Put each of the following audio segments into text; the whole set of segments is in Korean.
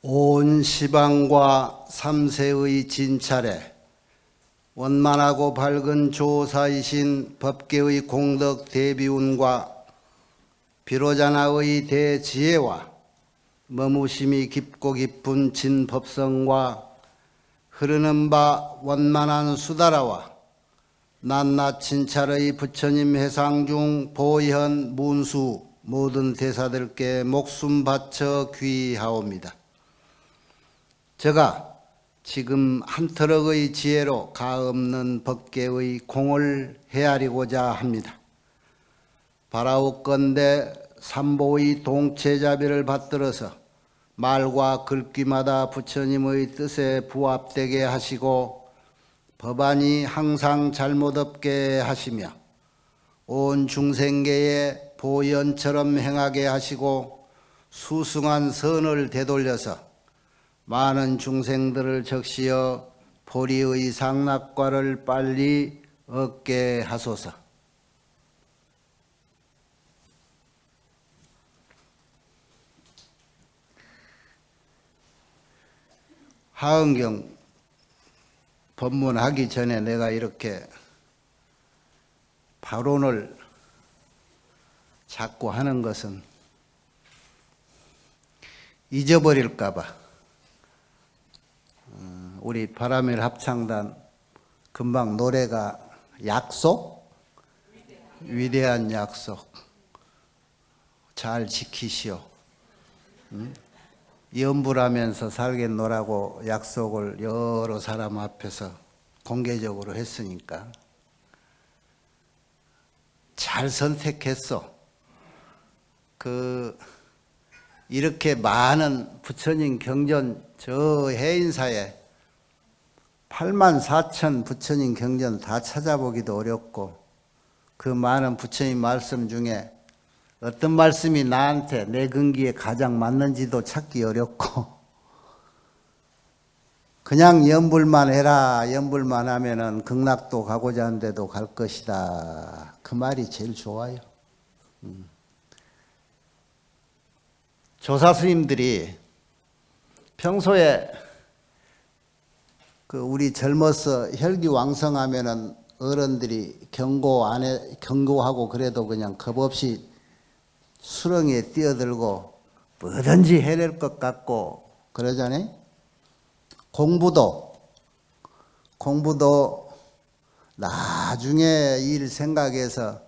온 시방과 삼세의 진찰에 원만하고 밝은 조사이신 법계의 공덕 대비운과 비로자나의 대지혜와 머무심이 깊고 깊은 진법성과 흐르는 바 원만한 수다라와 낱낱 진찰의 부처님 회상 중 보현 문수 모든 대사들께 목숨 바쳐 귀하옵니다. 제가 지금 한터럭의 지혜로 가없는 법계의 공을 헤아리고자 합니다. 바라옵건대 삼보의 동체자비를 받들어서 말과 글귀마다 부처님의 뜻에 부합되게 하시고 법안이 항상 잘못 없게 하시며 온 중생계에 보현처럼 행하게 하시고 수승한 선을 되돌려서 많은 중생들을 적시어 보리의 상락과를 빨리 얻게 하소서. 하은경 법문하기 전에 내가 이렇게 발언을 자꾸 하는 것은 잊어버릴까 봐. 우리 바라밀 합창단 금방 노래가 약속? 위대한 약속. 잘 지키시오. 염불하면서 살겠노라고 약속을 여러 사람 앞에서 공개적으로 했으니까 잘 선택했어. 이렇게 많은 부처님 경전 저 해인사에 84,000 부처님 경전 다 찾아보기도 어렵고 그 많은 부처님 말씀 중에 어떤 말씀이 나한테 내 근기에 가장 맞는지도 찾기 어렵고 그냥 염불만 해라. 염불만 하면은 극락도 가고자 하는 데도 갈 것이다. 그 말이 제일 좋아요. 조사 스님들이 평소에 우리 젊어서 혈기왕성하면은 어른들이 경고하고 그래도 그냥 겁없이 수렁에 뛰어들고 뭐든지 해낼 것 같고 그러잖아요. 공부도 나중에 일 생각해서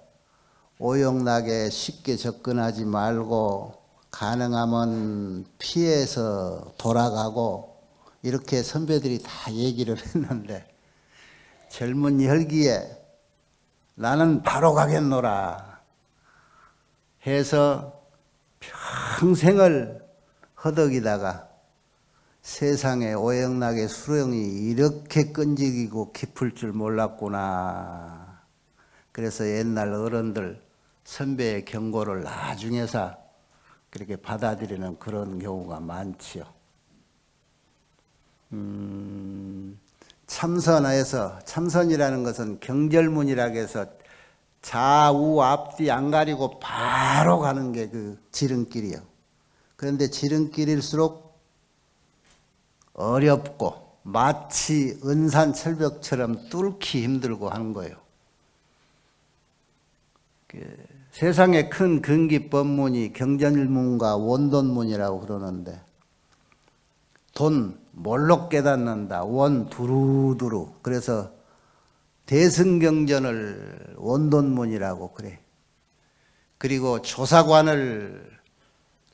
오용나게 쉽게 접근하지 말고 가능하면 피해서 돌아가고 이렇게 선배들이 다 얘기를 했는데 젊은 혈기에 나는 바로 가겠노라 해서 평생을 허덕이다가 세상에 오용나게 수렁이 이렇게 끈질기고 깊을 줄 몰랐구나. 그래서 옛날 어른들 선배의 경고를 나중에서 그렇게 받아들이는 그런 경우가 많지요. 참선이라는 것은 경절문이라고 해서 좌우 앞뒤 안 가리고 바로 가는 게 그 지름길이요. 그런데 지름길일수록 어렵고 마치 은산철벽처럼 뚫기 힘들고 하는 거예요. 세상에 큰 근기법문이 경전문과 원돈문이라고 그러는데 돈 뭘로 깨닫는다. 원 두루두루. 그래서 대승경전을 원돈문이라고 그래. 그리고 조사관을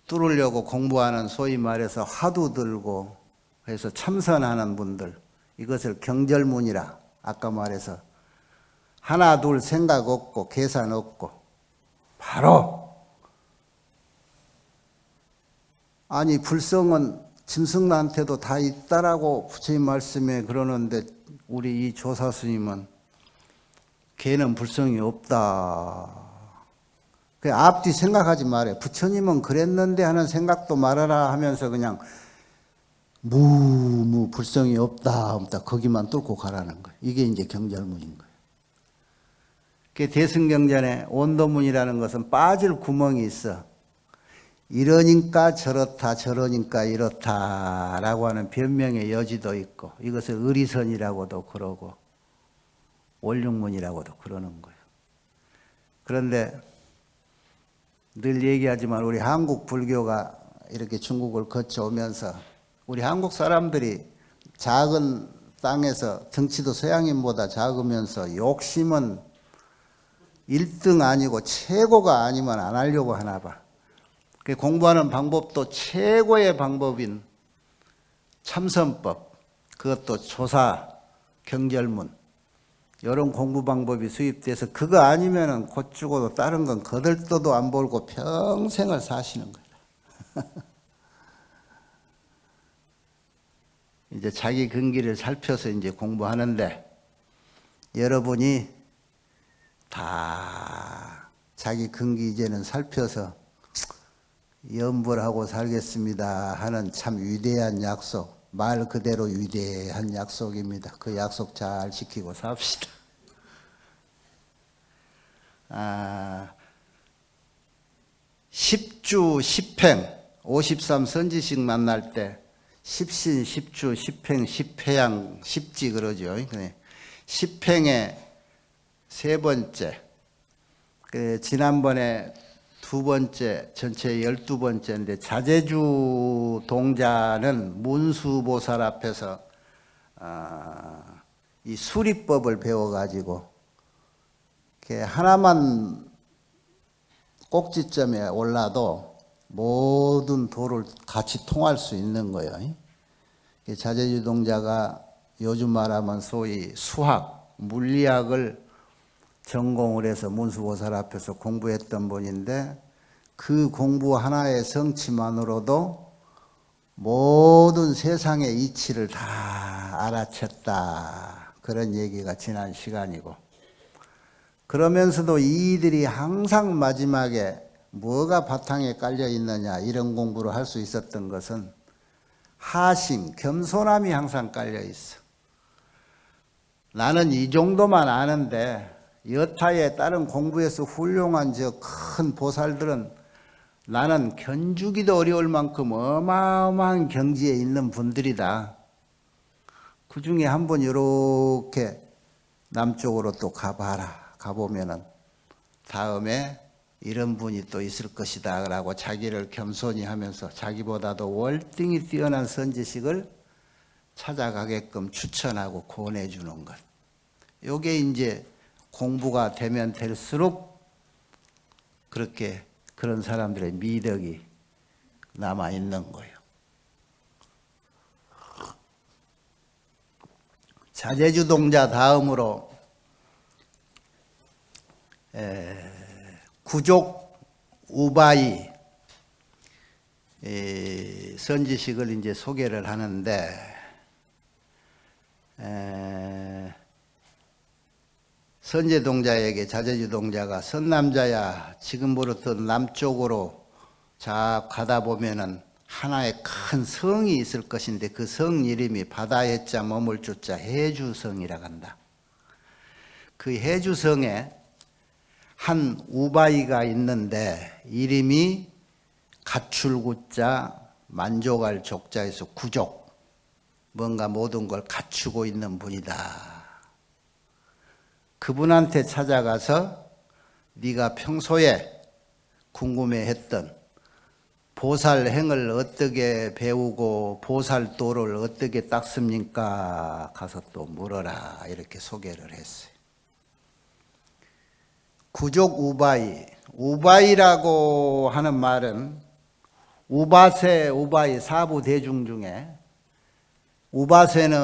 뚫으려고 공부하는 소위 말해서 화두 들고 해서 참선하는 분들 이것을 경절문이라 아까 말해서 하나 둘 생각 없고 계산 없고 바로 아니 불성은 짐승한테도 다 있다라고 부처님 말씀에 그러는데 우리 이 조사 스님은 걔는 불성이 없다. 그 앞뒤 생각하지 말아요. 부처님은 그랬는데 하는 생각도 말아라 하면서 그냥 불성이 없다 거기만 뚫고 가라는 거예요. 이게 이제 경절문인 거예요. 그 대승경전에 원도문이라는 것은 빠질 구멍이 있어. 이러니까 저렇다 저러니까 이렇다라고 하는 변명의 여지도 있고 이것을 의리선이라고도 그러고 원륜문이라고도 그러는 거예요. 그런데 늘 얘기하지만 우리 한국 불교가 이렇게 중국을 거쳐오면서 우리 한국 사람들이 작은 땅에서 덩치도 서양인보다 작으면서 욕심은 1등 아니고 최고가 아니면 안 하려고 하나 봐. 공부하는 방법도 최고의 방법인 참선법, 그것도 조사, 경절문 이런 공부 방법이 수입돼서 그거 아니면은 곧 죽어도 다른 건 거들떠도 안 벌고 평생을 사시는 거예요. 이제 자기 근기를 살펴서 이제 공부하는데 여러분이 다 자기 근기 이제는 살펴서 염불하고 살겠습니다 하는 참 위대한 약속, 말 그대로 위대한 약속입니다. 그 약속 잘 지키고 삽시다. 10주 10행 53 선지식 만날 때 10신 10주 10행 10회양 10지 그러죠. 10행의 세 번째, 지난번에 두 번째, 전체 12번째인데 자제주 동자는 문수보살 앞에서 이 수리법을 배워가지고 하나만 꼭지점에 올라도 모든 도를 같이 통할 수 있는 거예요. 자제주 동자가 요즘 말하면 소위 수학, 물리학을 전공을 해서 문수보살 앞에서 공부했던 분인데 그 공부 하나의 성취만으로도 모든 세상의 이치를 다 알아챘다. 그런 얘기가 지난 시간이고, 그러면서도 이들이 항상 마지막에 뭐가 바탕에 깔려 있느냐 이런 공부를 할 수 있었던 것은 하심, 겸손함이 항상 깔려 있어. 나는 이 정도만 아는데 여타의 다른 공부에서 훌륭한 저 큰 보살들은 나는 견주기도 어려울 만큼 어마어마한 경지에 있는 분들이다. 그 중에 한 번 이렇게 남쪽으로 또 가봐라. 가보면은 다음에 이런 분이 또 있을 것이다 라고 자기를 겸손히 하면서 자기보다도 월등히 뛰어난 선지식을 찾아가게끔 추천하고 권해주는 것. 요게 이제 공부가 되면 될수록 그렇게 그런 사람들의 미덕이 남아있는 거예요. 자제주 동자 다음으로 구족 우바이 선지식을 이제 소개를 하는데 선제 동자에게 자제주 동자가 선남자야 지금부터 남쪽으로 자 가다 보면은 하나의 큰 성이 있을 것인데 그 성 이름이 바다의 자 머물 주자 해주성이라고 한다. 그 해주성에 한 우바이가 있는데 이름이 갖출구자 만족할 족자에서 구족, 뭔가 모든 걸 갖추고 있는 분이다. 그분한테 찾아가서 네가 평소에 궁금해했던 보살행을 어떻게 배우고 보살도를 어떻게 닦습니까? 가서 또 물어라. 이렇게 소개를 했어요. 구족 우바이, 우바이라고 하는 말은 우바세, 우바이 사부 대중 중에 우바세는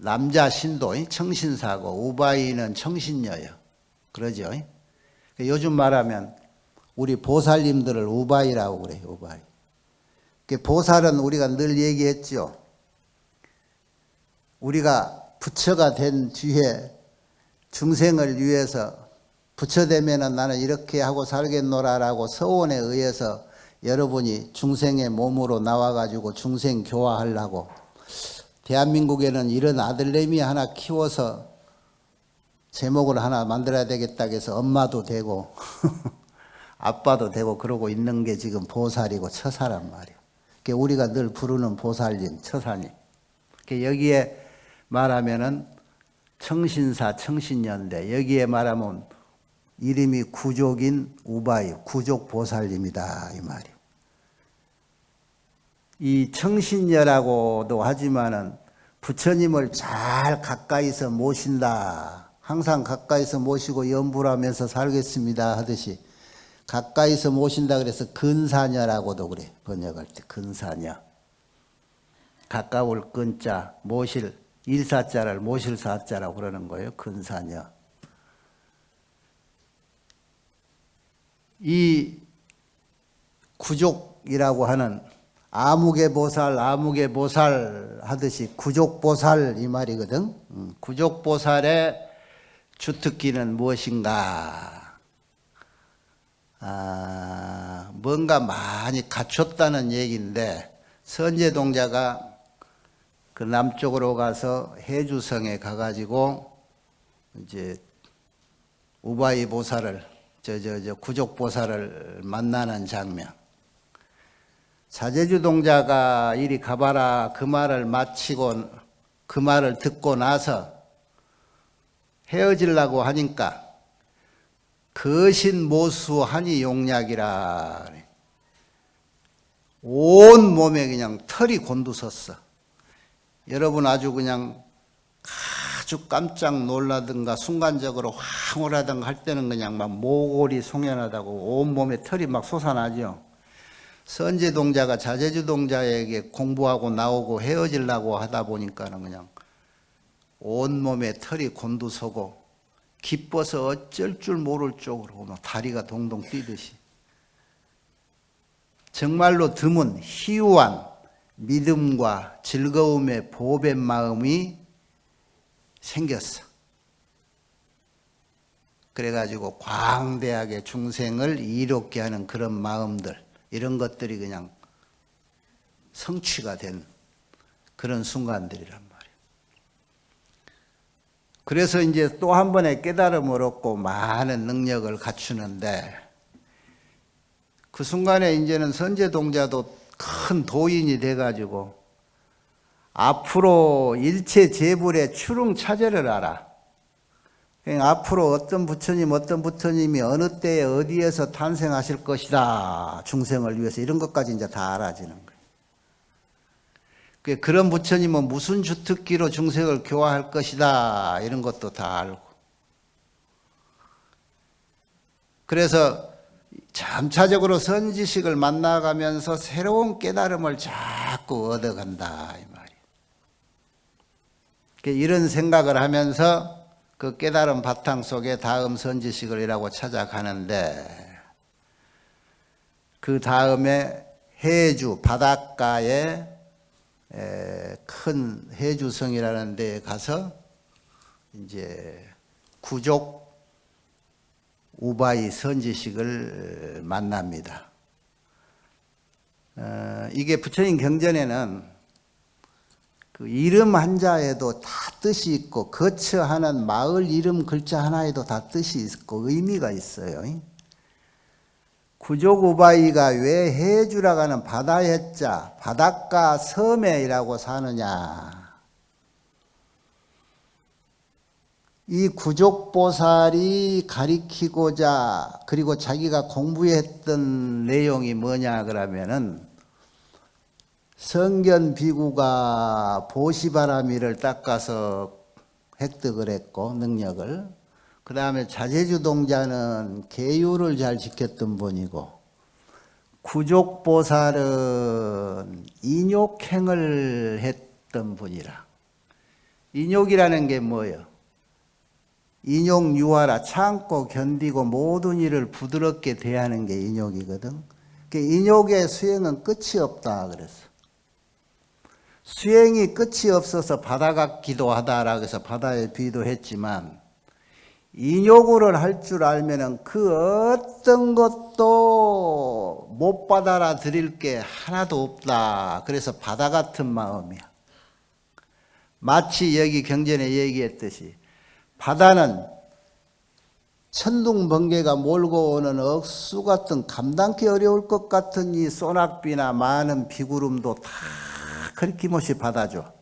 남자 신도 청신사고 우바이는 청신녀예요. 그러죠? 요즘 말하면 우리 보살님들을 우바이라고 그래요. 우바이. 보살은 우리가 늘 얘기했죠. 우리가 부처가 된 뒤에 중생을 위해서 부처 되면은 나는 이렇게 하고 살겠노라라고 서원에 의해서 여러분이 중생의 몸으로 나와가지고 중생 교화하려고 대한민국에는 이런 아들내미 하나 키워서 제목을 하나 만들어야 되겠다 해서 엄마도 되고 아빠도 되고 그러고 있는 게 지금 보살이고 처사란 말이에요. 우리가 늘 부르는 보살님, 처사님. 여기에 말하면은 청신사, 청신연대, 여기에 말하면 이름이 구족인 우바이, 구족보살님이다 이 말이에요. 이 청신녀라고도 하지만은 부처님을 잘 가까이서 모신다. 항상 가까이서 모시고 염불하면서 살겠습니다 하듯이 가까이서 모신다 그래서 근사녀라고도 그래. 번역할 때 근사녀. 가까울 근자, 모실, 일사자를 모실 사자라고 그러는 거예요. 근사녀. 이 구족이라고 하는 아무개보살 하듯이 구족보살 이 말이거든. 구족보살의 주특기는 무엇인가? 뭔가 많이 갖췄다는 얘기인데 선제동자가 그 남쪽으로 가서 해주성에 가가지고 이제 우바이 보살을 구족보살을 만나는 장면. 자제주 동자가 이리 가봐라 그 말을 마치고 그 말을 듣고 나서 헤어지려고 하니까 거신 모수하니 용약이라 온 몸에 그냥 털이 곤두섰어. 여러분 아주 그냥 아주 깜짝 놀라든가 순간적으로 황홀하든가 할 때는 그냥 막 모골이 송연하다고 온몸에 털이 막 솟아나죠. 선제동자가 자제주동자에게 공부하고 나오고 헤어지려고 하다 보니까는 그냥 온몸에 털이 곤두서고 기뻐서 어쩔 줄 모를 쪽으로 막 다리가 동동 뛰듯이 정말로 드문 희유한 믿음과 즐거움의 보배 마음이 생겼어. 그래가지고 광대하게 중생을 이롭게 하는 그런 마음들 이런 것들이 그냥 성취가 된 그런 순간들이란 말이에요. 그래서 이제 또 한 번의 깨달음을 얻고 많은 능력을 갖추는데 그 순간에 이제는 선제동자도 큰 도인이 돼가지고 앞으로 일체 재불의 추릉차제를 알아. 앞으로 어떤 부처님이 어느 때에 어디에서 탄생하실 것이다. 중생을 위해서 이런 것까지 이제 다 알아지는 거예요. 그런 부처님은 무슨 주특기로 중생을 교화할 것이다. 이런 것도 다 알고. 그래서 점차적으로 선지식을 만나가면서 새로운 깨달음을 자꾸 얻어간다. 이 말이에요. 이런 생각을 하면서 그 깨달음 바탕 속에 다음 선지식을이라고 찾아가는데 그 다음에 해주 바닷가에 큰 해주성이라는 데에 가서 이제 구족 우바이 선지식을 만납니다. 이게 부처님 경전에는 그 이름 한자에도 다 뜻이 있고 거처하는 마을 이름 글자 하나에도 다 뜻이 있고 의미가 있어요. 구족우바이가 왜 해주라고 하는 바다의 자 바닷가 섬에라고 사느냐. 이 구족보살이 가리키고자 그리고 자기가 공부했던 내용이 뭐냐 그러면은 성견 비구가 보시바라미를 닦아서 획득을 했고 능력을 그 다음에 자제주 동자는 계율을 잘 지켰던 분이고 구족보살은 인욕행을 했던 분이라. 인욕이라는 게 뭐예요? 인욕유화라 참고 견디고 모든 일을 부드럽게 대하는 게 인욕이거든. 인욕의 수행은 끝이 없다 그랬어. 수행이 끝이 없어서 바다 같기도 하다라고 해서 바다에 비도했지만 인욕을 할 줄 알면은 그 어떤 것도 못 받아라 드릴 게 하나도 없다. 그래서 바다 같은 마음이야. 마치 여기 경전에 얘기했듯이 바다는 천둥번개가 몰고 오는 억수 같은 감당기 어려울 것 같은 이 소낙비나 많은 비구름도 다 그렇게못이 받아줘.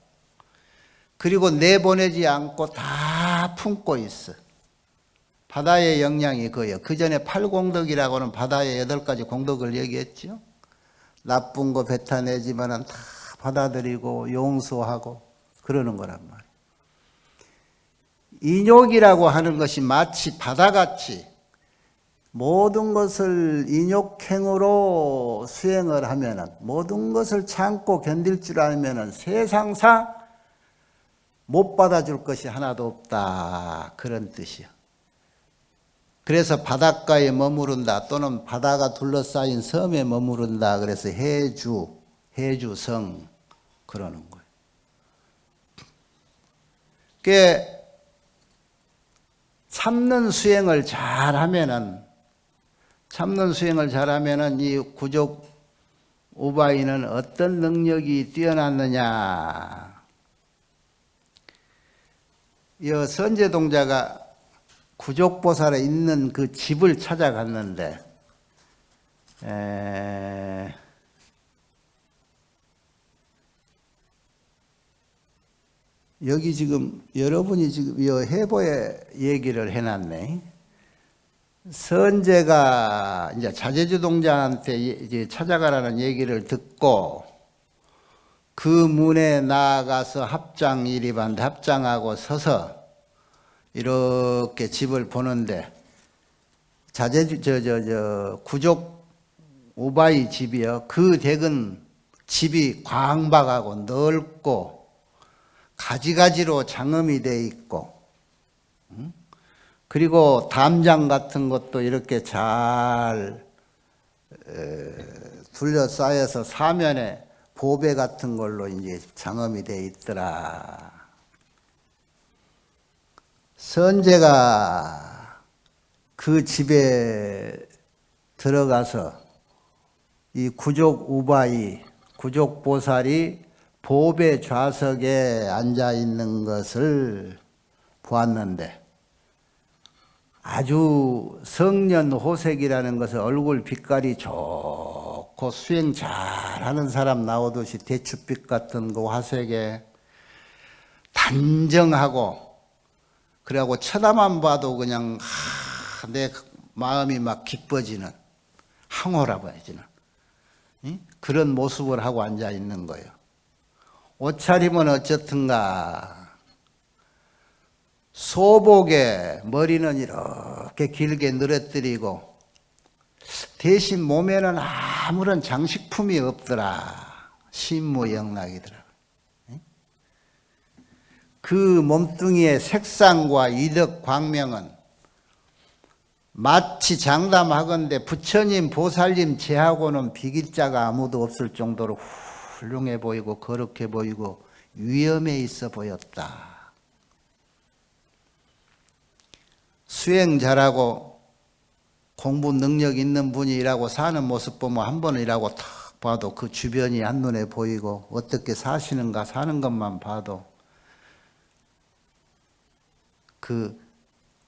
그리고 내보내지 않고 다 품고 있어. 바다의 영향이 그예요. 그 전에 8공덕이라고는 바다의 8가지 공덕을 얘기했죠. 나쁜 거 뱉어내지만은 다 받아들이고 용서하고 그러는 거란 말이에요. 인욕이라고 하는 것이 마치 바다같이 모든 것을 인욕행으로 수행을 하면은, 모든 것을 참고 견딜 줄 알면은 세상사 못 받아줄 것이 하나도 없다, 그런 뜻이요. 그래서 바닷가에 머무른다, 또는 바다가 둘러싸인 섬에 머무른다, 그래서 해주성 그러는 거예요. 그게 참는 수행을 잘하면은 이 구족 우바이는 어떤 능력이 뛰어났느냐. 이 선제동자가 구족보살에 있는 그 집을 찾아갔는데, 여기 지금 여러분이 지금 이 해보에 얘기를 해놨네. 선제가 이제 자제주 동자한테 이제 찾아가라는 얘기를 듣고 그 문에 나아가서 합장 일입한데 합장하고 서서 이렇게 집을 보는데, 자제주 구족 우바이 집이요. 그 댁은 집이 광박하고 넓고 가지가지로 장엄이 돼 있고, 그리고 담장 같은 것도 이렇게 잘 둘러싸여서 사면에 보배 같은 걸로 이제 장엄이 돼 있더라. 선제가 그 집에 들어가서 이 구족 우바이, 구족 보살이 보배 좌석에 앉아 있는 것을 보았는데, 아주 성년호색이라는 것은 얼굴 빛깔이 좋고 수행 잘하는 사람 나오듯이 대추빛 같은 그 화색에 단정하고, 그래갖고 쳐다만 봐도 그냥 내 마음이 막 기뻐지는, 항호라고 해야지는 그런 모습을 하고 앉아 있는 거예요. 옷차림은 어쨌든가 소복에 머리는 이렇게 길게 늘어뜨리고 대신 몸에는 아무런 장식품이 없더라. 신무영락이더라. 그 몸뚱이의 색상과 이덕 광명은 마치 장담하건대 부처님 보살님 제하고는 비길 자가 아무도 없을 정도로 훌륭해 보이고 거룩해 보이고 위엄에 있어 보였다. 수행 잘하고 공부 능력 있는 분이 일하고 사는 모습 보면 한 번이라고 탁 봐도 그 주변이 한눈에 보이고 어떻게 사시는가 사는 것만 봐도 그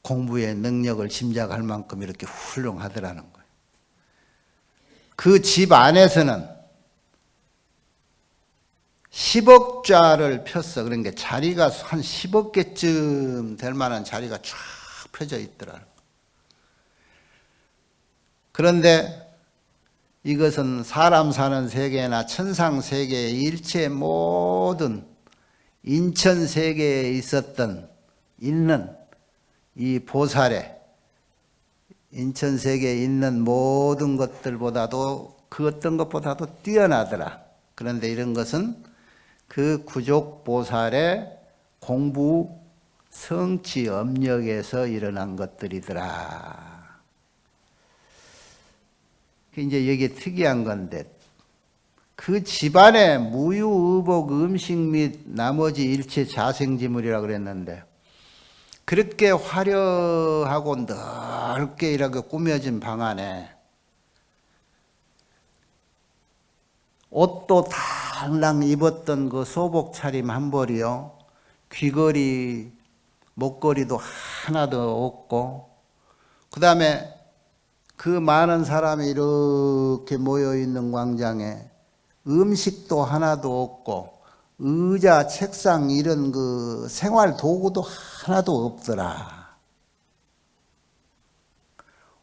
공부의 능력을 짐작할 만큼 이렇게 훌륭하더라는 거예요. 그 집 안에서는 10억 좌를 폈어. 그러니까 자리가 한 10억 개쯤 될 만한 자리가 쫙 펴져 있더라. 그런데 이것은 사람 사는 세계나 천상 세계의 일체 모든 인천 세계에 있는 이 보살에, 인천 세계에 있는 모든 것들보다도 그 어떤 것보다도 뛰어나더라. 그런데 이런 것은 그 구족 보살의 공부 성취 업력에서 일어난 것들이더라. 이제 여기 특이한 건데, 그 집안에 무유의복 음식 및 나머지 일체 자생지물이라고 그랬는데, 그렇게 화려하고 넓게 이렇게 꾸며진 방 안에 옷도 달랑 입었던 그 소복 차림 한 벌이요, 귀걸이, 목걸이도 하나도 없고, 그 다음에 그 많은 사람이 이렇게 모여있는 광장에 음식도 하나도 없고 의자, 책상 이런 그 생활 도구도 하나도 없더라.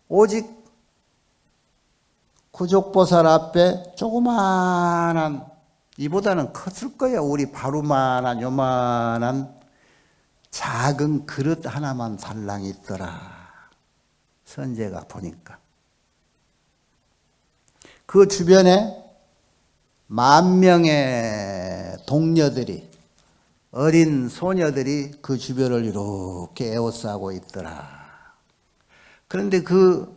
오직 구족보살 앞에 조그마한, 이보다는 컸을 거야. 우리 바루만한 요만한 작은 그릇 하나만 달랑 있더라. 선제가 보니까. 그 주변에 10,000명의 동녀들이, 어린 소녀들이 그 주변을 이렇게 에워싸고 있더라. 그런데 그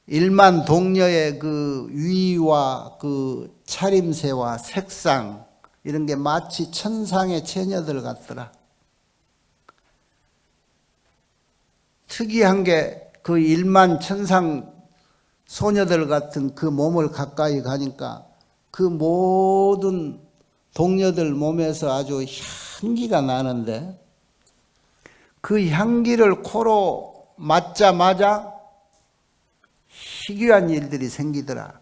10,000 동녀의 그 위와 그 차림새와 색상 이런 게 마치 천상의 처녀들 같더라. 특이한 게 그 10,000 천상 소녀들 같은 그 몸을 가까이 가니까 그 모든 동녀들 몸에서 아주 향기가 나는데 그 향기를 코로 맡자마자 희귀한 일들이 생기더라.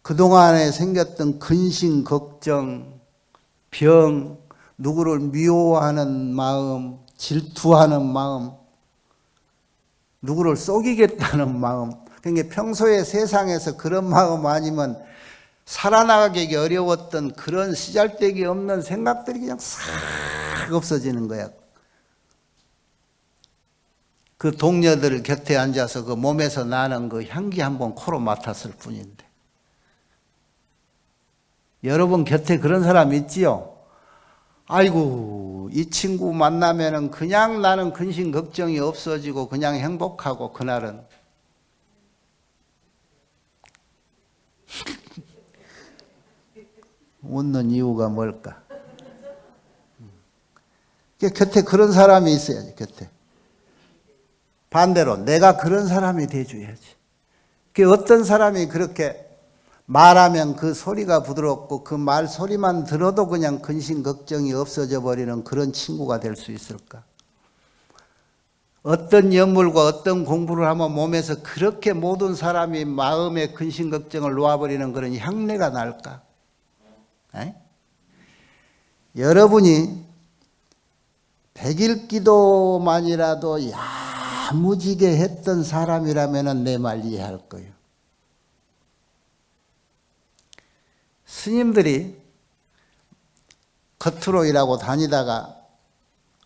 그동안에 생겼던 근심, 걱정, 병, 누구를 미워하는 마음, 질투하는 마음, 누구를 속이겠다는 마음. 그러니까 평소에 세상에서 그런 마음 아니면 살아나가기 어려웠던 그런 시잘데기 없는 생각들이 그냥 싹 없어지는 거야. 그 동료들 곁에 앉아서 그 몸에서 나는 그 향기 한번 코로 맡았을 뿐인데. 여러분 곁에 그런 사람 있지요? 아이고, 이 친구 만나면은 그냥 나는 근심 걱정이 없어지고 그냥 행복하고 그날은. 웃는 이유가 뭘까? 곁에 그런 사람이 있어야지, 곁에. 반대로 내가 그런 사람이 돼줘야지. 어떤 사람이 그렇게 말하면 그 소리가 부드럽고 그 말 소리만 들어도 그냥 근심 걱정이 없어져 버리는 그런 친구가 될 수 있을까? 어떤 연물과 어떤 공부를 하면 몸에서 그렇게 모든 사람이 마음의 근심 걱정을 놓아버리는 그런 향내가 날까? 에? 여러분이 100일 기도만이라도 야무지게 했던 사람이라면 내 말 이해할 거예요. 스님들이 겉으로 일하고 다니다가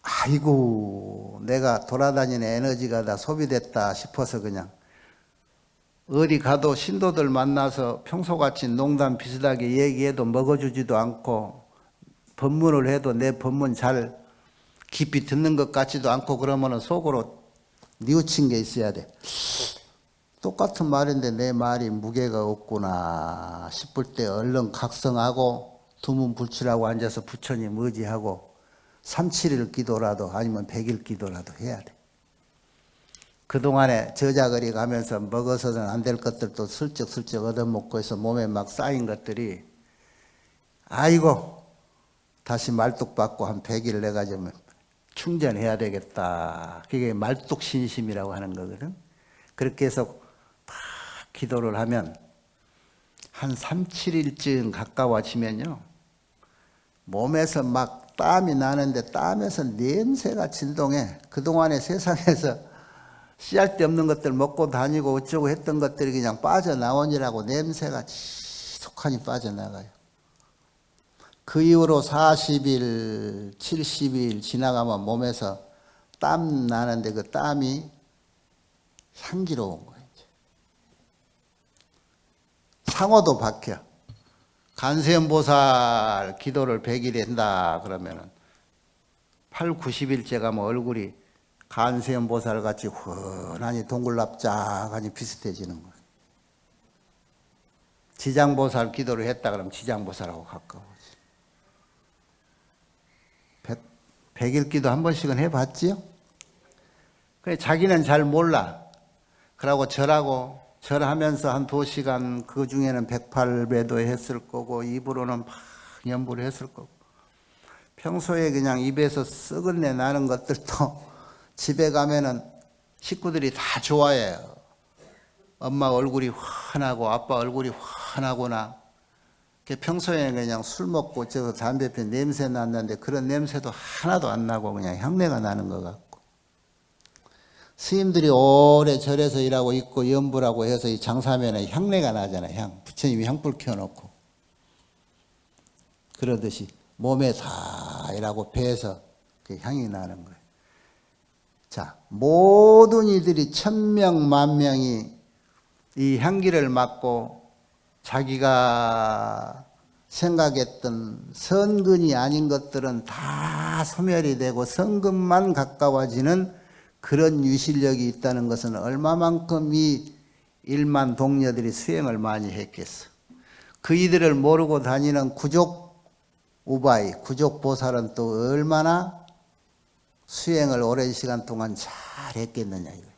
아이고 내가 돌아다니는 에너지가 다 소비됐다 싶어서 그냥 어디 가도 신도들 만나서 평소같이 농담 비슷하게 얘기해도 먹어주지도 않고 법문을 해도 내 법문 잘 깊이 듣는 것 같지도 않고 그러면 속으로 뉘우친 게 있어야 돼. 똑같은 말인데 내 말이 무게가 없구나 싶을 때 얼른 각성하고 두문불출하고 앉아서 부처님 의지하고 3-7일 기도라도 아니면 100일 기도라도 해야 돼. 그동안에 저자거리 가면서 먹어서는 안 될 것들도 슬쩍슬쩍 얻어먹고 해서 몸에 막 쌓인 것들이 아이고 다시 말뚝받고 한 100일 내가 좀 충전해야 되겠다. 그게 말뚝신심이라고 하는 거거든. 그렇게 해서 막 기도를 하면 한 3-7일쯤 가까워지면요 몸에서 막 땀이 나는데 땀에서 냄새가 진동해. 그동안에 세상에서 씨알데없는 것들 먹고 다니고 어쩌고 했던 것들이 그냥 빠져나오니라고 냄새가 지속하니 빠져나가요. 그 이후로 40일, 70일 지나가면 몸에서 땀 나는데 그 땀이 향기로운 거예요. 상호도 박혀. 간세음보살 기도를 100일 한다 그러면은 8, 90일째 가면 얼굴이 간세음보살 같이 훤하니 동글납작하니 비슷해지는 거예요. 지장보살 기도를 했다 그러면 지장보살하고 가까워지. 100일 기도 한 번씩은 해봤지요? 그래 자기는 잘 몰라. 그러고 절하면서 한 2시간 그 중에는 108배도 했을 거고 입으로는 막 연부를 했을 거고 평소에 그냥 입에서 썩은 내 나는 것들도 집에 가면은 식구들이 다 좋아해요. 엄마 얼굴이 환하고 아빠 얼굴이 환하구나. 평소에는 그냥 술 먹고 저 담배 피 냄새 났는데 그런 냄새도 하나도 안 나고 그냥 향내가 나는 것 같고. 스님들이 오래 절에서 일하고 있고 염불하고 해서 이 장사면에 향내가 나잖아요. 향. 부처님이 향불 켜놓고. 그러듯이 몸에 다 일하고 배에서 그 향이 나는 거예요. 자, 모든 이들이 1000명, 10,000명이 이 향기를 맡고 자기가 생각했던 선근이 아닌 것들은 다 소멸이 되고 성근만 가까워지는 그런 유실력이 있다는 것은 얼마만큼 이 1만 동녀들이 수행을 많이 했겠어. 그 이들을 모르고 다니는 구족 우바이, 구족 보살은 또 얼마나 수행을 오랜 시간 동안 잘 했겠느냐 이거예요.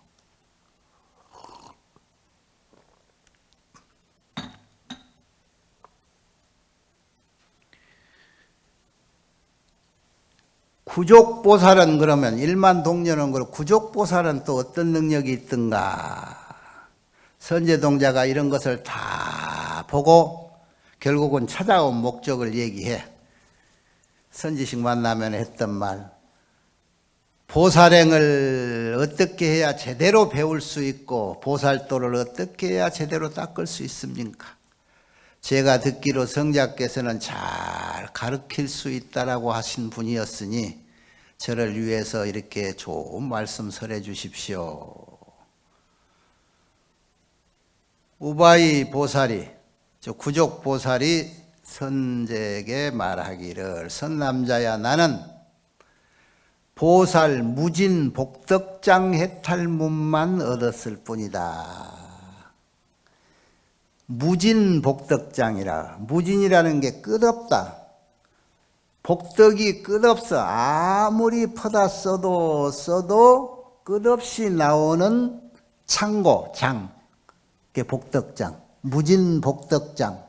구족보살은 그러면 1만 동녀는 그렇고 구족보살은 또 어떤 능력이 있던가. 선제동자가 이런 것을 다 보고 결국은 찾아온 목적을 얘기해. 선지식 만나면 했던 말. 보살행을 어떻게 해야 제대로 배울 수 있고 보살도를 어떻게 해야 제대로 닦을 수 있습니까? 제가 듣기로 성자께서는 잘 가르칠 수 있다라고 하신 분이었으니 저를 위해서 이렇게 좋은 말씀 설해 주십시오. 우바이 보살이, 저 구족 보살이 선제에게 말하기를 선남자야 나는 보살 무진 복덕장 해탈문만 얻었을 뿐이다. 무진 복덕장이라. 무진이라는 게 끝없다. 복덕이 끝없어. 아무리 퍼다 써도 끝없이 나오는 창고, 장. 그게 복덕장. 무진 복덕장.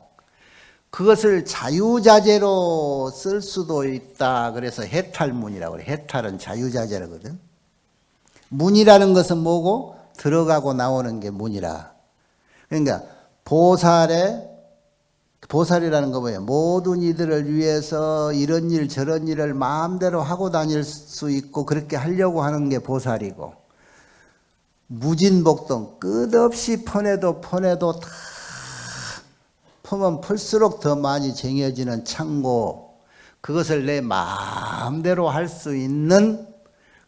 그것을 자유자재로 쓸 수도 있다. 그래서 해탈문이라고 그래. 해탈은 자유자재라거든. 문이라는 것은 뭐고? 들어가고 나오는 게 문이라. 그러니까 보살이라는 거 뭐예요? 모든 이들을 위해서 이런 일 저런 일을 마음대로 하고 다닐 수 있고 그렇게 하려고 하는 게 보살이고, 무진복동 끝없이 퍼내도 다 퍼면 풀수록 더 많이 쟁여지는 창고, 그것을 내 마음대로 할 수 있는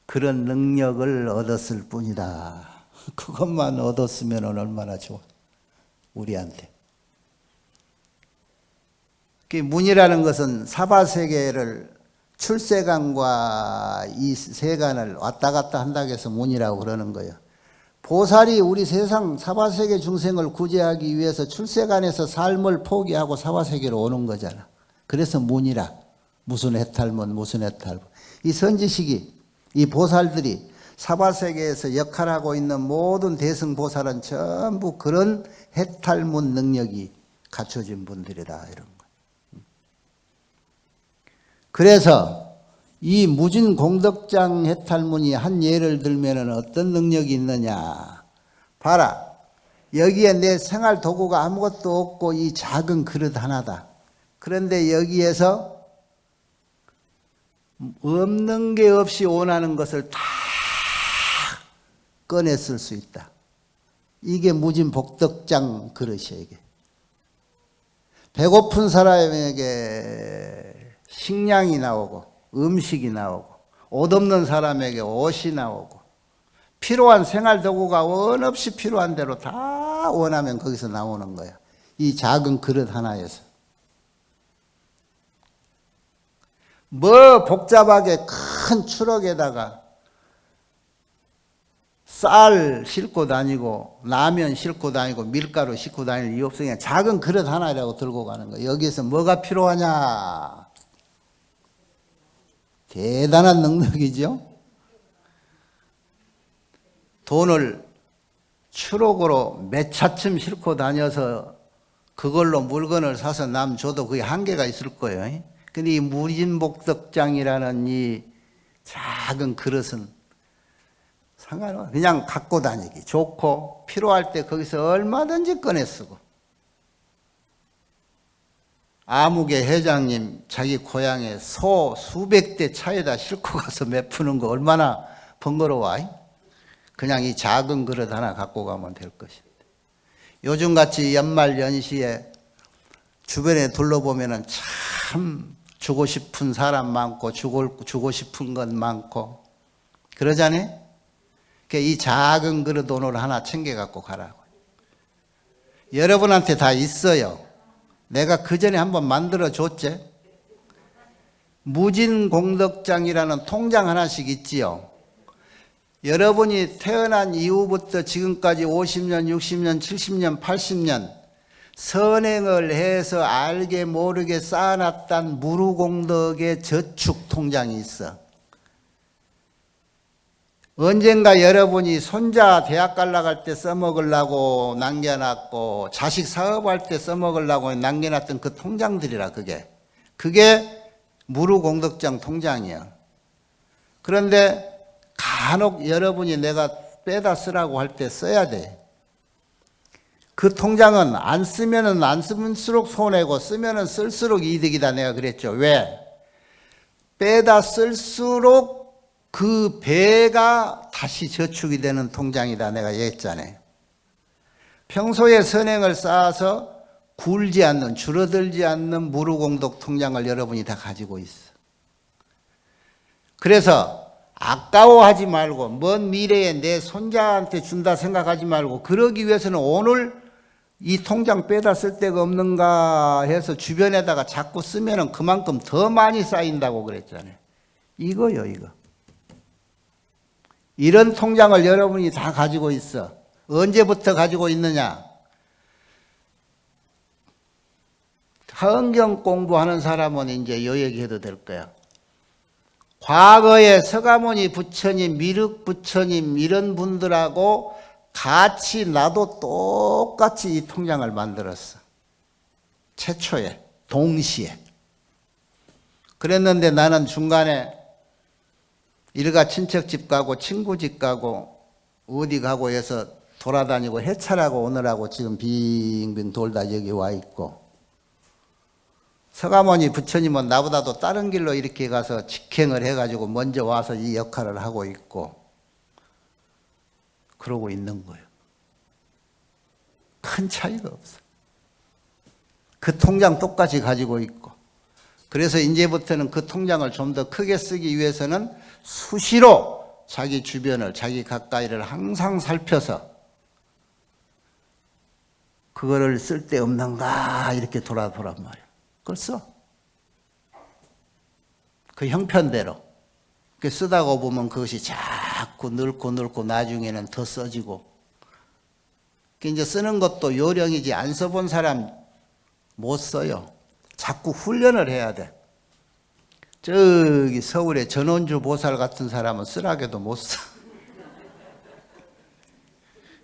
그런 능력을 얻었을 뿐이다. 그것만 얻었으면 얼마나 좋아 우리한테. 문이라는 것은 사바세계를 출세간과 이 세간을 왔다 갔다 한다고 해서 문이라고 그러는 거예요. 보살이 우리 세상 사바세계 중생을 구제하기 위해서 출세간에서 삶을 포기하고 사바세계로 오는 거잖아. 그래서 문이라. 무슨 해탈문 무슨 해탈문. 이 선지식이 이 보살들이 사바세계에서 역할하고 있는 모든 대승보살은 전부 그런 해탈문 능력이 갖춰진 분들이다 이런 거. 그래서 이 무진 공덕장 해탈문이 한 예를 들면 어떤 능력이 있느냐. 봐라. 여기에 내 생활 도구가 아무것도 없고 이 작은 그릇 하나다. 그런데 여기에서 없는 게 없이 원하는 것을 다 꺼냈을 수 있다. 이게 무진 복덕장 그릇이에요. 이게. 배고픈 사람에게 식량이 나오고 음식이 나오고 옷 없는 사람에게 옷이 나오고 필요한 생활 도구가 원 없이 필요한 대로 다 원하면 거기서 나오는 거야. 이 작은 그릇 하나에서. 뭐 복잡하게 큰 추럭에다가 쌀 싣고 다니고 라면 싣고 다니고 밀가루 싣고 다닐 이유 없으니까 작은 그릇 하나라고 들고 가는 거야. 여기에서 뭐가 필요하냐? 대단한 능력이죠. 돈을 추록으로 몇 차쯤 싣고 다녀서 그걸로 물건을 사서 남 줘도 그게 한계가 있을 거예요. 근데 이 무진복덕장이라는 이 작은 그릇은 상관없어. 그냥 갖고 다니기 좋고 필요할 때 거기서 얼마든지 꺼내 쓰고. 아무개 회장님 자기 고향에 소 수백 대 차에다 싣고 가서 매푸는 거 얼마나 번거로워. 그냥 이 작은 그릇 하나 갖고 가면 될 것인데. 요즘같이 연말 연시에 주변에 둘러보면 참 주고 싶은 사람 많고 주고 싶은 건 많고 그러잖아요. 이 작은 그릇 오늘 하나 챙겨 갖고 가라고. 여러분한테 다 있어요. 내가 그 전에 한번 만들어 줬지. 무진공덕장이라는 통장 하나씩 있지요. 여러분이 태어난 이후부터 지금까지 50년, 60년, 70년, 80년 선행을 해서 알게 모르게 쌓아놨던 무루공덕의 저축 통장이 있어. 언젠가 여러분이 손자 대학 갈라갈 때 써먹으려고 남겨놨고 자식 사업할 때 써먹으려고 남겨놨던 그 통장들이라 그게 무루공덕장 통장이야. 그런데 간혹 여러분이 내가 빼다 쓰라고 할 때 써야 돼. 그 통장은 안 쓰면은 안 쓸수록 손해고 쓰면은 쓸수록 이득이다 내가 그랬죠. 왜? 빼다 쓸수록 그 배가 다시 저축이 되는 통장이다 내가 얘기했잖아요. 평소에 선행을 쌓아서 굴지 않는, 줄어들지 않는 무루공덕 통장을 여러분이 다 가지고 있어. 그래서 아까워하지 말고 먼 미래에 내 손자한테 준다 생각하지 말고 그러기 위해서는 오늘 이 통장 빼다 쓸 데가 없는가 해서 주변에다가 자꾸 쓰면은 그만큼 더 많이 쌓인다고 그랬잖아요. 이거요, 이거. 이런 통장을 여러분이 다 가지고 있어. 언제부터 가지고 있느냐? 성경 공부하는 사람은 이제 요 얘기해도 될 거야. 과거에 서가모니 부처님, 미륵 부처님 이런 분들하고 같이 나도 똑같이 이 통장을 만들었어. 최초에, 동시에. 그랬는데 나는 중간에 일가 친척집 가고 친구 집 가고 어디 가고 해서 돌아다니고 해찰하고 오느라고 지금 빙빙 돌다 여기 와 있고, 서가모니 부처님은 나보다도 다른 길로 이렇게 가서 직행을 해가지고 먼저 와서 이 역할을 하고 있고 그러고 있는 거예요. 큰 차이가 없어. 그 통장 똑같이 가지고 있고, 그래서 이제부터는 그 통장을 좀 더 크게 쓰기 위해서는 수시로 자기 주변을, 자기 가까이를 항상 살펴서 그거를 쓸데없는가 이렇게 돌아보란 말이야. 그걸 써. 그 형편대로. 쓰다가 보면 그것이 자꾸 늙고 나중에는 더 써지고. 이제 쓰는 것도 요령이지 안 써본 사람 못 써요. 자꾸 훈련을 해야 돼. 저기 서울에 전원주 보살 같은 사람은 쓰라게도 못 써.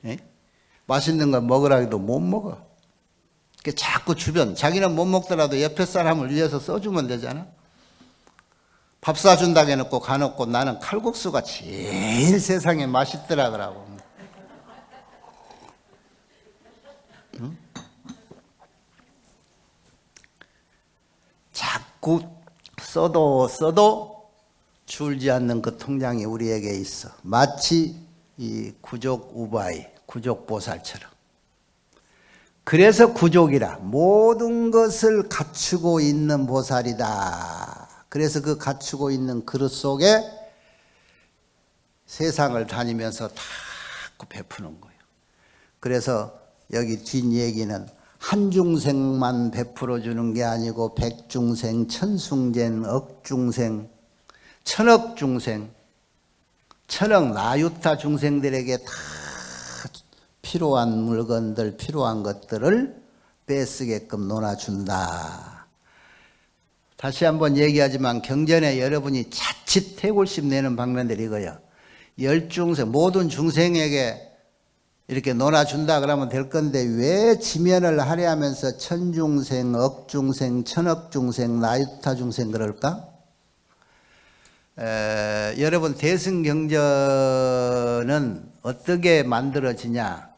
예? 맛있는 거 먹으라 해도 못 먹어. 자꾸 주변, 자기는 못 먹더라도 옆에 사람을 위해서 써주면 되잖아. 밥 사준다고 해놓고 가놓고 나는 칼국수가 제일 세상에 맛있더라 그러고. 응? 자꾸 써도 줄지 않는 그 통장이 우리에게 있어. 마치 이 구족 우바이, 구족 보살처럼. 그래서 구족이라 모든 것을 갖추고 있는 보살이다. 그래서 그 갖추고 있는 그릇 속에 세상을 다니면서 다 베푸는 거예요. 그래서 여기 뒷얘기는 한 중생만 베풀어 주는 게 아니고 백중생, 천숭젠, 억중생, 천억 중생, 천억 나유타 중생들에게 다 필요한 물건들, 필요한 것들을 빼쓰게끔 논아준다. 다시 한번 얘기하지만 경전에 여러분이 자칫 태굴심 내는 방면들이 이거예요. 열중생, 모든 중생에게 이렇게 논아준다 그러면 될 건데 왜 지면을 할애하면서 천중생, 억중생, 천억중생, 나유타 중생 그럴까? 여러분 대승경전은 어떻게 만들어지냐?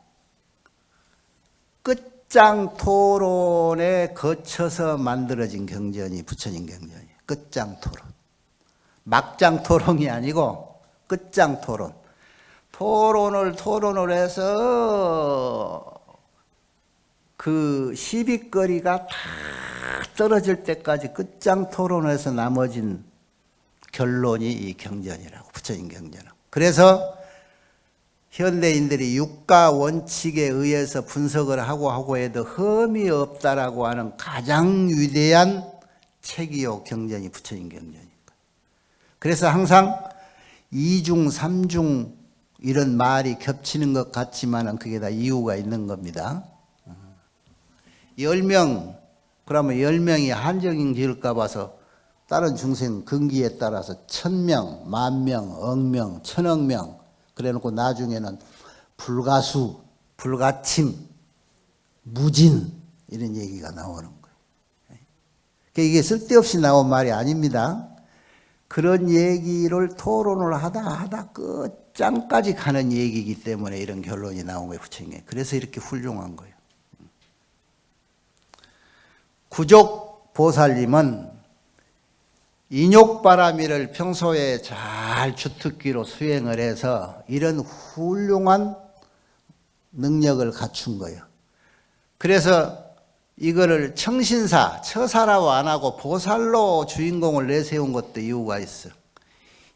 끝장 토론에 거쳐서 만들어진 경전이 부처님 경전이에요. 끝장 토론. 막장 토론이 아니고 끝장 토론. 토론을 해서 그 시비거리가 다 떨어질 때까지 끝장 토론해서 나머진 결론이 이 경전이라고, 부처님 경전은. 그래서 현대인들이 육가 원칙에 의해서 분석을 하고 해도 흠이 없다라고 하는 가장 위대한 책이요 경전이 부처님 경전입니다. 그래서 항상 이중, 삼중 이런 말이 겹치는 것 같지만은 그게 다 이유가 있는 겁니다. 10명, 그러면 10명이 한정인 지을까 봐서 다른 중생 근기에 따라서 1000명, 10,000명, 억명, 1000억명 그래 놓고 나중에는 불가수, 불가침, 무진 이런 얘기가 나오는 거예요. 이게 쓸데없이 나온 말이 아닙니다. 그런 얘기를 토론을 하다 끝장까지 가는 얘기이기 때문에 이런 결론이 나온 거예요, 부처님이. 그래서 이렇게 훌륭한 거예요. 구족 보살님은 인욕바라미를 평소에 잘 주특기로 수행을 해서 이런 훌륭한 능력을 갖춘 거예요. 그래서 이거를 청신사, 처사라고 안 하고 보살로 주인공을 내세운 것도 이유가 있어.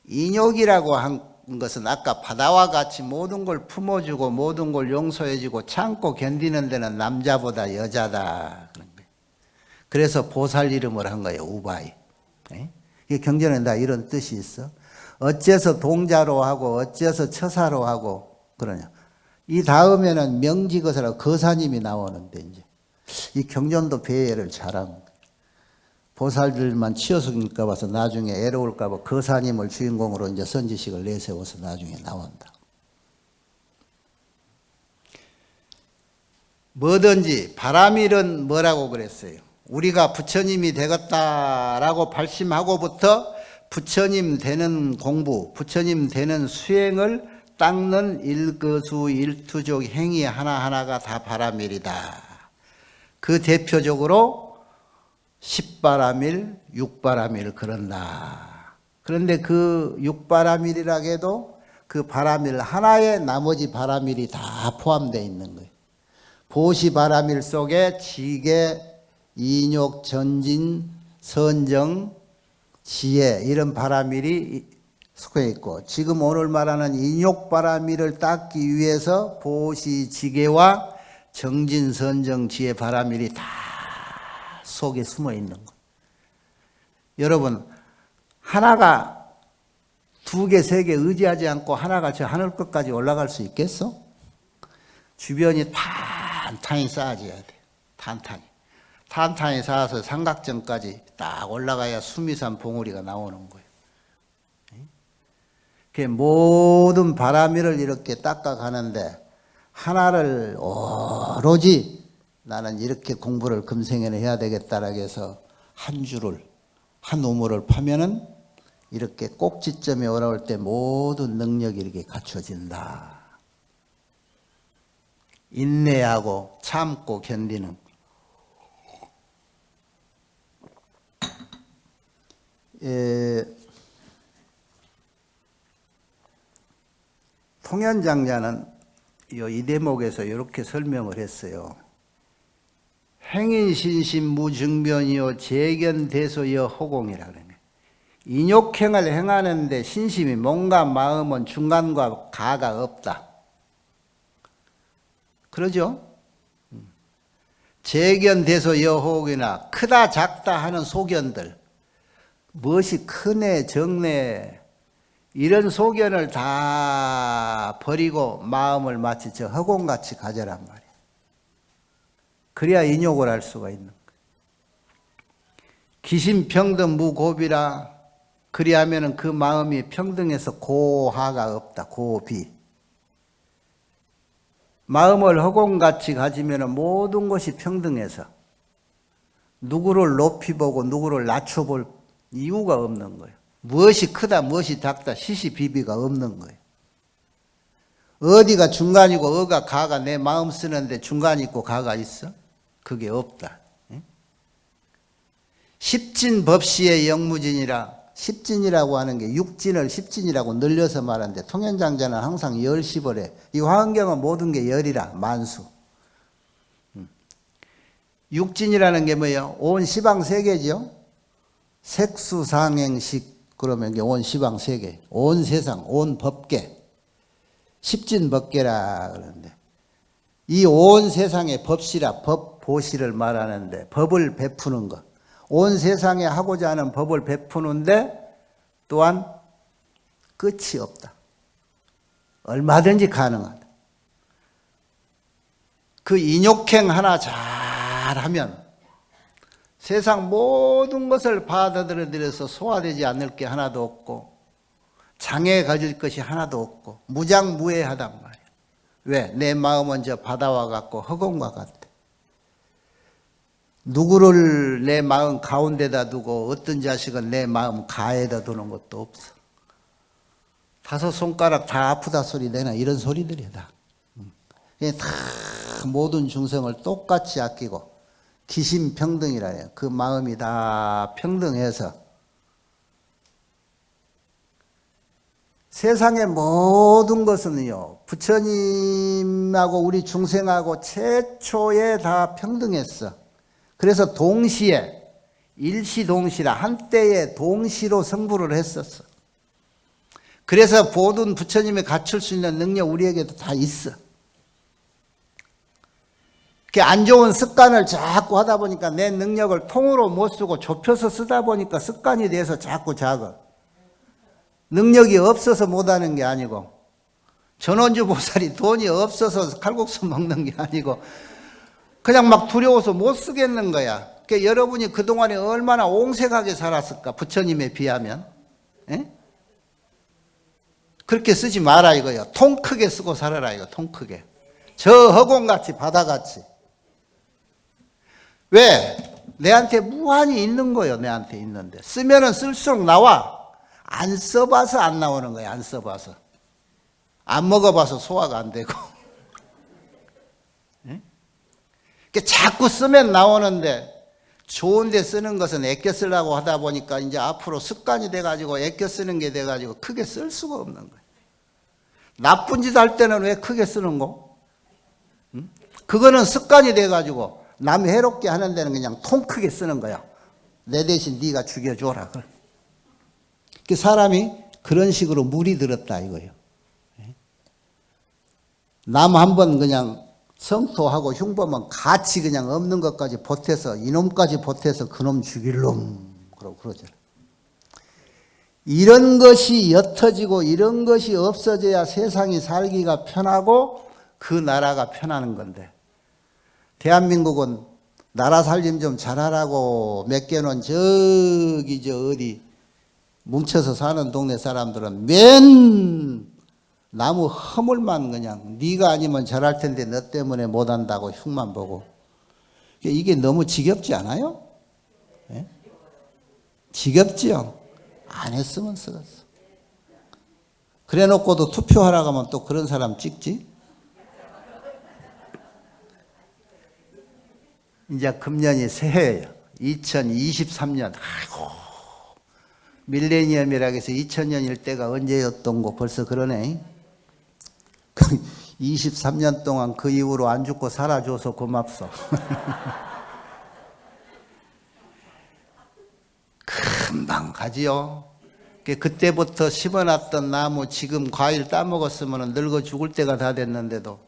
인욕이라고 한 것은 아까 바다와 같이 모든 걸 품어주고 모든 걸 용서해주고 참고 견디는 데는 남자보다 여자다. 그런 거예요. 그래서 보살 이름을 한 거예요. 우바이. 이게 경전에 다 이런 뜻이 있어. 어째서 동자로 하고 어째서 처사로 하고 그러냐. 이 다음에는 명지거사라고 거사님이 나오는데 이제 이 경전도 배회를 잘한 거예요. 보살들만 치어서니까 봐서 나중에 애로울까 봐 거사님을 주인공으로 이제 선지식을 내세워서 나중에 나온다. 뭐든지 바람일은 뭐라고 그랬어요? 우리가 부처님이 되겠다라고 발심하고부터 부처님 되는 공부, 부처님 되는 수행을 닦는 일거수일투족 행위 하나하나가 다 바람일이다. 그 대표적으로 10바람일, 6바람일 그런다. 그런데 그 6바람일이라고 해도 그 바람일 하나에 나머지 바람일이 다 포함되어 있는 거예요. 보시바람일 속에 지계, 인욕, 전진, 선정, 지혜 이런 바람일이 속해 있고 지금 오늘 말하는 인욕바람일을 닦기 위해서 보시, 지계와 정진, 선정, 지혜, 바람일이 다 속에 숨어 있는 거예요. 여러분 하나가 2개, 3개 의지하지 않고 하나가 저 하늘 끝까지 올라갈 수 있겠어? 주변이 탄탄히 쌓아져야 돼. 탄탄히 쌓아서 삼각정까지 딱 올라가야 수미산 봉우리가 나오는 거예요. 그 모든 바람일을 이렇게 닦아가는데 하나를 오로지 나는 이렇게 공부를 금생에는 해야 되겠다라고 해서 한 줄을 한 우물을 파면은 이렇게 꼭지점에 올라올 때 모든 능력이 이렇게 갖춰진다. 인내하고 참고 견디는. 통연장자는 이 대목에서 이렇게 설명을 했어요. 행인신심 무증변이요 재견대소여 허공이라 그러네. 인욕행을 행하는데 신심이 몸과 마음은 중간과 가가 없다. 그러죠? 재견대소여 허공이나 크다 작다 하는 소견들, 무엇이 크네 적네 이런 소견을 다 버리고 마음을 마치 저 허공같이 가져란 말이에요. 그래야 인욕을 할 수가 있는 거예요. 기심평등 무고비라. 그리하면 그 마음이 평등해서 고하가 없다. 고비. 마음을 허공같이 가지면 모든 것이 평등해서 누구를 높이 보고 누구를 낮춰볼 이유가 없는 거예요. 무엇이 크다 무엇이 작다 시시비비가 없는 거예요. 어디가 중간이고 어가 가가 내 마음 쓰는데 중간이 있고 가가 있어? 그게 없다. 십진법시의 영무진이라, 십진이라고 하는 게 육진을 십진이라고 늘려서 말하는데 통연장자는 항상 열십을 해. 이 화엄경은 모든 게 열이라, 만수. 육진이라는 게 뭐예요? 온 시방 세계죠. 색수상행식 그러면 이게 온 시방 세계, 온 세상, 온 법계, 십진법계라 그러는데 이 온 세상의 법시라, 법보시를 말하는데 법을 베푸는 것. 온 세상에 하고자 하는 법을 베푸는데 또한 끝이 없다. 얼마든지 가능하다. 그 인욕행 하나 잘하면 세상 모든 것을 받아들여서 소화되지 않을 게 하나도 없고 장애 가질 것이 하나도 없고 무장무예하단 말이에요. 왜? 내 마음은 저 바다와 같고 허공과 같아. 누구를 내 마음 가운데다 두고 어떤 자식은 내 마음 가에다 두는 것도 없어. 다섯 손가락 다 아프다 소리 내나 이런 소리들이야 다. 다 모든 중생을 똑같이 아끼고 기심평등이라 해요. 그 마음이 다 평등해서 세상의 모든 것은요 부처님하고 우리 중생하고 최초에 다 평등했어. 그래서 동시에 일시동시라 한때에 동시로 성불을 했었어. 그래서 모든 부처님이 갖출 수 있는 능력 우리에게도 다 있어. 안 좋은 습관을 자꾸 하다 보니까 내 능력을 통으로 못 쓰고 좁혀서 쓰다 보니까 습관이 돼서 자꾸 작아. 능력이 없어서 못하는 게 아니고 전원주 보살이 돈이 없어서 칼국수 먹는 게 아니고 그냥 막 두려워서 못 쓰겠는 거야. 그러니까 여러분이 그동안에 얼마나 옹색하게 살았을까 부처님에 비하면. 에? 그렇게 쓰지 마라 이거요. 통 크게 쓰고 살아라 이거. 통 크게. 저 허공같이 바다같이. 왜? 내한테 무한히 있는 거예요. 내한테 있는데 쓰면은 쓸수록 나와. 안 써봐서 안 나오는 거예요. 안 써봐서. 안 먹어봐서 소화가 안 되고. 그러니까 자꾸 쓰면 나오는데 좋은데 쓰는 것은 애껴 쓰려고 하다 보니까 이제 앞으로 습관이 돼가지고 애껴 쓰는 게 돼가지고 크게 쓸 수가 없는 거예요. 나쁜 짓 할 때는 왜 크게 쓰는 거? 그거는 습관이 돼가지고 남 해롭게 하는 데는 그냥 통 크게 쓰는 거야. 내 대신 네가 죽여줘라. 그 사람이 그런 식으로 물이 들었다 이거예요. 남 한번 그냥 성토하고 흉보면 같이 그냥 없는 것까지 보태서 이놈까지 보태서 그놈 죽일 놈 그러고 그러잖아요. 이런 것이 옅어지고 이런 것이 없어져야 세상이 살기가 편하고 그 나라가 편하는 건데 대한민국은 나라 살림 좀 잘하라고 맡겨놓은 저기 저 어디 뭉쳐서 사는 동네 사람들은 맨 나무 허물만 그냥 네가 아니면 잘할 텐데 너 때문에 못한다고 흉만 보고 이게 너무 지겹지 않아요? 네? 지겹지요? 안 했으면 쓰겠어. 그래 놓고도 투표하라고 하면 또 그런 사람 찍지? 이제 금년이 새해예요. 2023년. 아이고 밀레니엄이라고 해서 2000년일 때가 언제였던 거 벌써 그러네. 23년 동안 그 이후로 안 죽고 살아줘서 고맙소. 금방 가지요. 그때부터 심어놨던 나무 지금 과일 따먹었으면 늙어 죽을 때가 다 됐는데도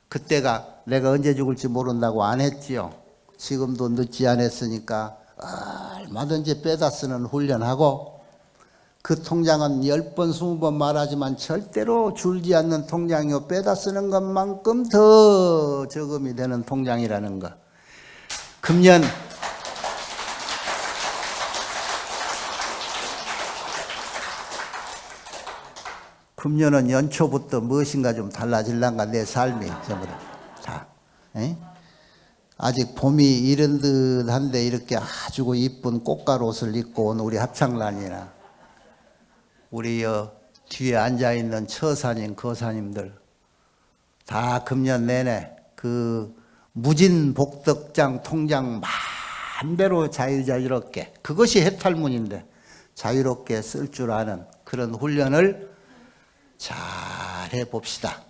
그때가 내가 언제 죽을지 모른다고 안 했지요. 지금도 늦지 않았으니까 얼마든지 빼다 쓰는 훈련하고 그 통장은 10번 20번 말하지만 절대로 줄지 않는 통장이요. 빼다 쓰는 것만큼 더 저금이 되는 통장이라는 거. 금년 금년은 연초부터 무엇인가 좀 달라질란가 내 삶이 전부 다. 아직 봄이 이른 듯한데 이렇게 아주 이쁜 꽃가루 옷을 입고 온 우리 합창란이나 우리 뒤에 앉아 있는 처사님, 거사님들 다 금년 내내 그 무진복덕장 통장 마음대로 자유자유롭게, 그것이 해탈문인데 자유롭게 쓸 줄 아는 그런 훈련을 잘 해봅시다.